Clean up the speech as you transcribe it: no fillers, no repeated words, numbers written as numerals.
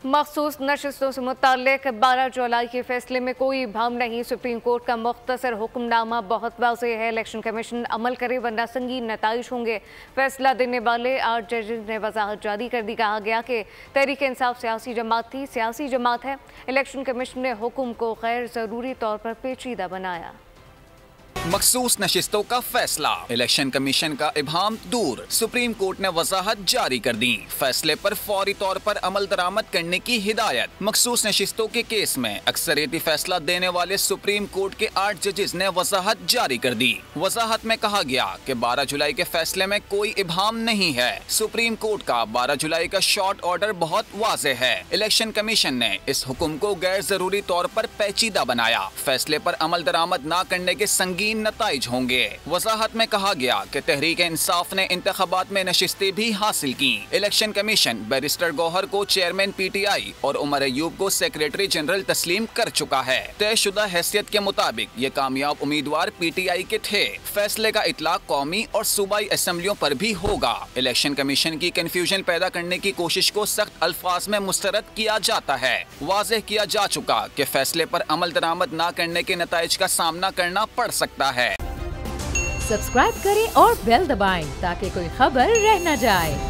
मखसूस नशिस्तों से मुताल्लिक 12 जुलाई के फैसले में कोई इब्हाम नहीं। सुप्रीम कोर्ट का मुख्तसर हुक्मनामा बहुत वाज़ेह है। इलेक्शन कमीशन अमल करे वरना संगीन नताइज होंगे। फैसला देने वाले 8 जजेस ने वजाहत जारी कर दी। कहा गया कि तहरीक इंसाफ सियासी जमात थी, सियासी जमात है। इलेक्शन कमीशन ने हुक्म को गैर ज़रूरी तौर पर पेचीदा बनाया। मखसूस नशिस्तों का फैसला, इलेक्शन कमीशन का इब्हाम दूर। सुप्रीम कोर्ट ने वजाहत जारी कर दी। फैसले पर फौरी तौर पर अमल दरामद करने की हिदायत। मखसूस नशिस्तों के केस में अक्सरियती फैसला देने वाले सुप्रीम कोर्ट के 8 जजेस ने वजाहत जारी कर दी। वजाहत में कहा गया कि 12 जुलाई के फैसले में कोई इब्हाम नहीं है। सुप्रीम कोर्ट का 12 जुलाई का शॉर्ट ऑर्डर बहुत वाज़ेह है। इलेक्शन कमीशन ने इस हुक्म को गैर जरूरी तौर पर पेचीदा बनाया। फैसले पर अमल दरामद न करने के संगीन नताइज होंगे। वजाहत में कहा गया कि तहरीक इंसाफ ने इंतखाबात में नशिस्तें भी हासिल की। इलेक्शन कमीशन बैरिस्टर गौहर को चेयरमैन पीटीआई और उमर अयूब को सेक्रेटरी जनरल तस्लीम कर चुका है। तयशुदा हैसियत के मुताबिक ये कामयाब उम्मीदवार पीटीआई के थे। फैसले का इतलाक कौमी और सूबाई असम्बलियों पर भी होगा। इलेक्शन कमीशन की कंफ्यूजन पैदा करने की कोशिश को सख्त अल्फाज में मुस्तरद किया जाता है। वाज़ेह किया जा चुका कि फैसले पर अमल दरामद न करने के नताइज का सामना करना पड़ सकता है। सब्सक्राइब करें और बेल दबाएं ताकि कोई खबर रह न जाए।